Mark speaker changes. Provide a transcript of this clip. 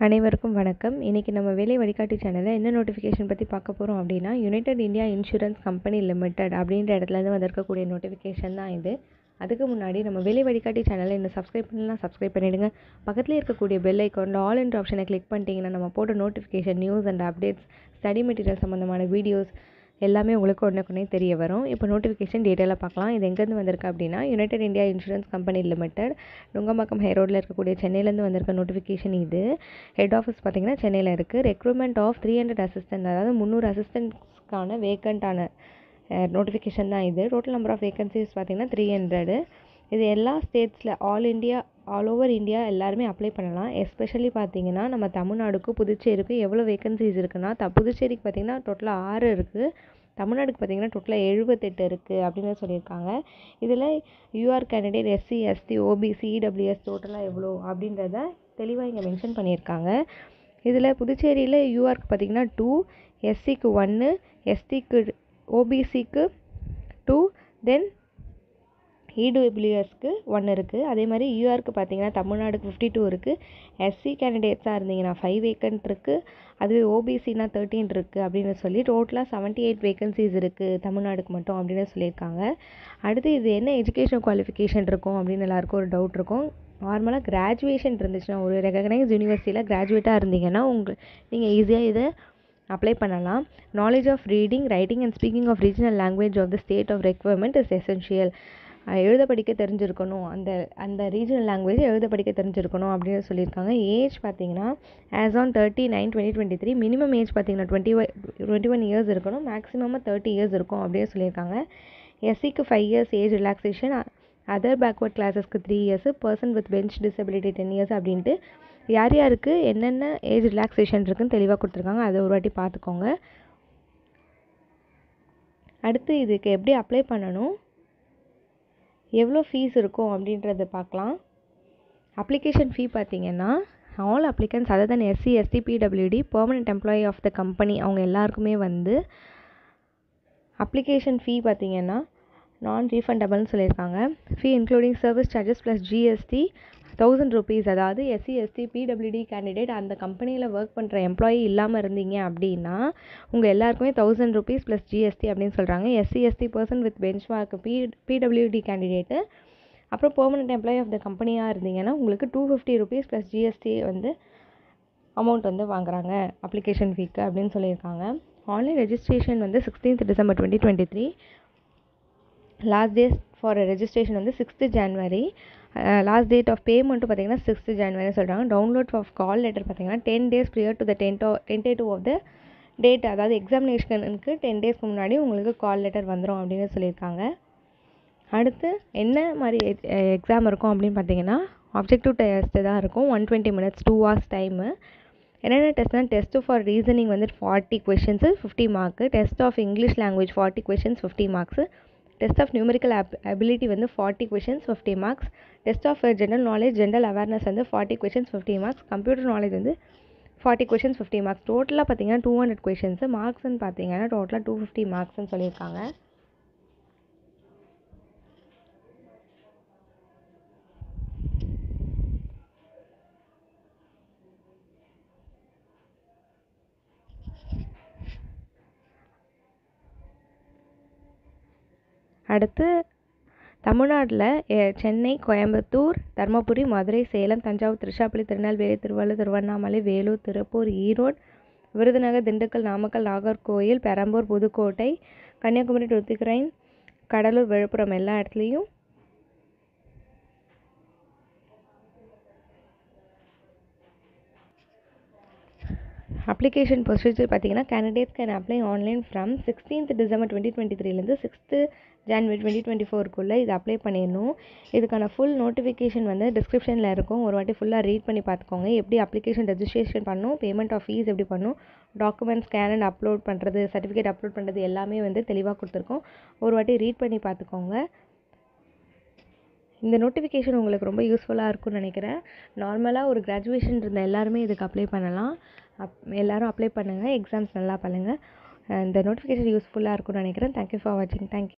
Speaker 1: அனைவருக்கும் வணக்கம். இன்றைக்கி நம்ம வேலை வழிகாட்டி சேனலில் என்ன நோட்டிஃபிகேஷன் பற்றி பார்க்க போகிறோம் அப்படின்னா, United India insurance company limited அப்படின்ற இடத்துலேருந்து வந்திருக்கக்கூடிய நோட்டிஃபிகேஷன் தான் இது. அதுக்கு முன்னாடி நம்ம வேலை வழிகாட்டி சேனலை இன்னும் சப்ஸ்கிரைப் பண்ணலாம், சப்ஸ்கிரைப் பண்ணிவிடுங்க. பக்கத்தில் இருக்கக்கூடிய பெல் ஐக்கானில் ஆல் என்ற ஆப்ஷனை கிளிக் பண்ணிட்டீங்கன்னா நம்ம போட்ட notification, news and updates, study material சம்மந்தமான வீடியோஸ் எல்லாமே உங்களுக்கு உடனே தெரிய வரும். இப்போ நோட்டிஃபிகேஷன் டீட்டெயிலாக பார்க்கலாம். இது எங்கேருந்து வந்திருக்கு அப்படின்னா, United India insurance company limited, Nungambakkam high ரோடில் இருக்கக்கூடிய சென்னையிலேருந்து வந்திருக்க நோட்டிஃபிகேஷன் இது. ஹெட் ஆஃபீஸ் பார்த்திங்கன்னா சென்னையில் இருக்குது. ரெக்ரூட்மெண்ட் ஆஃப் 300 அசிஸ்டன்ட், அதாவது 300 அசிஸ்டன்ட்ஸ்க்கான வேக்கண்ட்டான நோட்டிஃபிகேஷன் தான் இது. டோட்டல் நம்பர் ஆஃப் வேகன்சிஸ் பார்த்திங்கன்னா 300. இது எல்லா ஸ்டேட்ஸில் ஆல் ஓவர் இந்தியா எல்லாருமே அப்ளை பண்ணலாம். எஸ்பெஷலி பார்த்திங்கன்னா நம்ம தமிழ்நாடுக்கும் புதுச்சேரிக்கும் எவ்வளோ வேகன்சிஸ் இருக்குன்னா, புதுச்சேரிக்கு பார்த்திங்கன்னா டோட்டலாக 6 இருக்குது, தமிழ்நாடுக்கு பார்த்திங்கன்னா டோட்டலாக 78 இருக்குது அப்படின்னு சொல்லியிருக்காங்க. இதில் UR candidate, SC, ST, OBC, EWS டோட்டலாக எவ்வளோ அப்படின்றத தெளிவாக இங்கே மென்ஷன் பண்ணியிருக்காங்க. இதில் புதுச்சேரியில் யூஆருக்கு பார்த்திங்கன்னா 2, எஸ்சிக்கு 1, எஸ்டிக்கு, ஓபிசிக்கு 2, தென் இடபிள்யூஎஸ்க்கு 1 இருக்குது. அதே மாதிரி யூஆருக்கு பார்த்திங்கன்னா தமிழ்நாடுக்கு 52 இருக்குது. எஸ்சி கேண்டிடேட்ஸாக இருந்தீங்கன்னா 5 வேக்கன்ட் இருக்குது. அதுவே ஓபிசினா 13 இருக்குது அப்படின்னு சொல்லி டோட்டலாக 78 வேகன்சிஸ் இருக்குது தமிழ்நாடுக்கு மட்டும் அப்படின்னு சொல்லியிருக்காங்க. அடுத்து இது என்ன எஜுகேஷன் குவாலிஃபிகேஷன் இருக்கும் அப்படின்னு எல்லாருக்கும் ஒரு டவுட் இருக்கும். நார்மலாக கிராஜுவேஷன் இருந்துச்சுன்னா, ஒரு ரெகக்னைஸ் யூனிவர்சிட்டியில் கிராஜுவேட்டாக இருந்தீங்கன்னா நீங்கள் ஈஸியாக இதை அப்ளை பண்ணலாம். Knowledge of reading, writing and speaking of regional language of the state of requirement is essential. எழுத படிக்க தெரிஞ்சிருக்கணும், அந்த ரீஜனல் லாங்குவேஜ் எழுத படிக்க தெரிஞ்சிருக்கணும் அப்படின்னு சொல்லியிருக்காங்க. ஏஜ் பார்த்தீங்கன்னா ஆஸ் ஆன் 30/9/2023, மினிமம் ஏஜ் பார்த்தீங்கன்னா 21 இயர்ஸ் இருக்கணும், மேக்ஸிமமாக 30 இயர்ஸ் இருக்கும் அப்படின்னு சொல்லியிருக்காங்க. எஸ்சிக்கு 5 years age relaxation, other backward கிளாஸஸ்க்கு 3 years, person with bench disability 10 years அப்படின்ட்டு யாருக்கு என்னென்ன ஏஜ் ரிலாக்ஸேஷன் இருக்குன்னு தெளிவாக கொடுத்துருக்காங்க. அதை ஒரு வாட்டி பார்த்துக்கோங்க. அடுத்து இதுக்கு எப்படி அப்ளை பண்ணணும், எவ்வளோ ஃபீஸ் இருக்கும் அப்படின்றத பார்க்கலாம். அப்ளிகேஷன் ஃபீ பார்த்திங்கன்னா, all applicants other than SC, ST, PWD, permanent employee of the company அவங்க எல்லாருக்குமே அப்ளிகேஷன் ஃபீ பார்த்திங்கன்னா நான் ரீஃபண்டபிள்னு சொல்லியிருக்காங்க. Fee including service charges plus GST 1000 rupees. அதாவது எஸ்சி, எஸ்டி, பிடபிள்யூடி கேண்டிடேட் அந்த கம்பெனியில் ஒர்க் பண்ணுற எம்ப்ளாயி இல்லாமல் இருந்தீங்க அப்படின்னா உங்கள் எல்லாருக்குமே 1000 rupees ப்ளஸ் ஜிஎஸ்டி அப்படின்னு சொல்கிறாங்க. SC, ST, person with bench mark, PWD candidate, அப்புறம் பெர்மனெண்ட் எம்ப்ளாயி ஆஃப் த கம்பெனியாக இருந்தீங்கன்னா உங்களுக்கு 250 rupees ப்ளஸ் ஜிஎஸ்டி அமௌண்ட் வாங்குறாங்க அப்ளிகேஷன் ஃபீக்கு அப்படின்னு சொல்லியிருக்காங்க. Online registration 16th December 2023. Last date for registration 6th January. Last date of பேமெண்ட்டும் பார்த்திங்கன்னா 6th January சொல்கிறாங்க. டவுன்லோட் ஆஃப் கால் லெட்டர் பார்த்திங்கன்னா 10 days prior to the tentative of the date, அதாவது எக்ஸாமினேஷனுக்கு 10 days முன்னாடி உங்களுக்கு கால் லெட்டர் வந்துடும் அப்படின்னு சொல்லியிருக்காங்க. அடுத்து என்ன மாதிரி எக்ஸாம் இருக்கும் அப்படின்னு பார்த்தீங்கன்னா, ஆப்ஜெக்டிவ் டெஸ்ட்டு தான் இருக்கும். 120 minutes, 2 hours டைமு. என்னென்ன டெஸ்ட்னா, test for reasoning 40 questions 50 mark, test of English language 40 questions 50 marks, test of numerical ability 40 questions 50 marks, test of general knowledge, general awareness 40 questions 50 marks, computer knowledge 40 questions 50 marks. டோட்டலாக பார்த்தீங்கன்னா 200 questions. மார்க்ஸ்ன்னு பார்த்தீங்கன்னா டோட்டலாக 250 மார்க்ஸ்ன்னு சொல்லியிருக்காங்க. அடுத்து தமிழ்நாட்டில் சென்னை, கோயம்புத்தூர், தர்மபுரி, மதுரை, சேலம், தஞ்சாவூர், திருச்சிராப்பள்ளி, திருநெல்வேலி, திருவள்ளூர், திருவண்ணாமலை, வேலூர், திருப்பூர், ஈரோடு, விருதுநகர், திண்டுக்கல், நாமக்கல், நாகர்கோயில், பெரம்பூர், புதுக்கோட்டை, கன்னியாகுமரி, தூத்துக்குடி, கடலூர், விழுப்புரம் எல்லா இடத்துலையும் அப்ளிகேஷன் ப்ரொசீஜர் பார்த்திங்கன்னா, candidates can apply online from 16th December 2023 6th January 2024 இது அப்ளை பண்ணிடணும். இதுக்கான ஃபுல் நோட்டிஃபிகேஷன் டிஸ்கிரிப்ஷனில் இருக்கும். ஒரு வாட்டி ஃபுல்லாக ரீட் பண்ணி பார்த்துக்கோங்க. எப்படி அப்ளிகேஷன் ரெஜிஸ்ட்ரேஷன் பண்ணணும், பேமெண்ட் ஆஃப் ஃபீஸ் எப்படி பண்ணணும், டாக்குமெண்ட் ஸ்கேன் அண்ட் அப்லோட் பண்ணுறது, சர்டிஃபிகேட் அப்லோட் பண்ணுறது எல்லாமே தெளிவாக கொடுத்துருக்கோம். ஒரு வாட்டி ரீட் பண்ணி பார்த்துக்கோங்க. இந்த நோட்டிஃபிகேஷன் உங்களுக்கு ரொம்ப யூஸ்ஃபுல்லாக இருக்கும்னு நினைக்கிறேன். நார்மலாக ஒரு கிராஜுவேஷன் இருந்த எல்லாருமே இதுக்கு அப்ளை பண்ணலாம். எல்லோரும் அப்ளை பண்ணுங்கள், எக்ஸாம்ஸ் நல்லா பண்ணுங்கள். இந்த நோட்டிஃபிகேஷன் யூஸ்ஃபுல்லாக இருக்கும்னு நினைக்கிறேன். தேங்க்யூ ஃபார் வாட்சிங். தேங்க்யூ.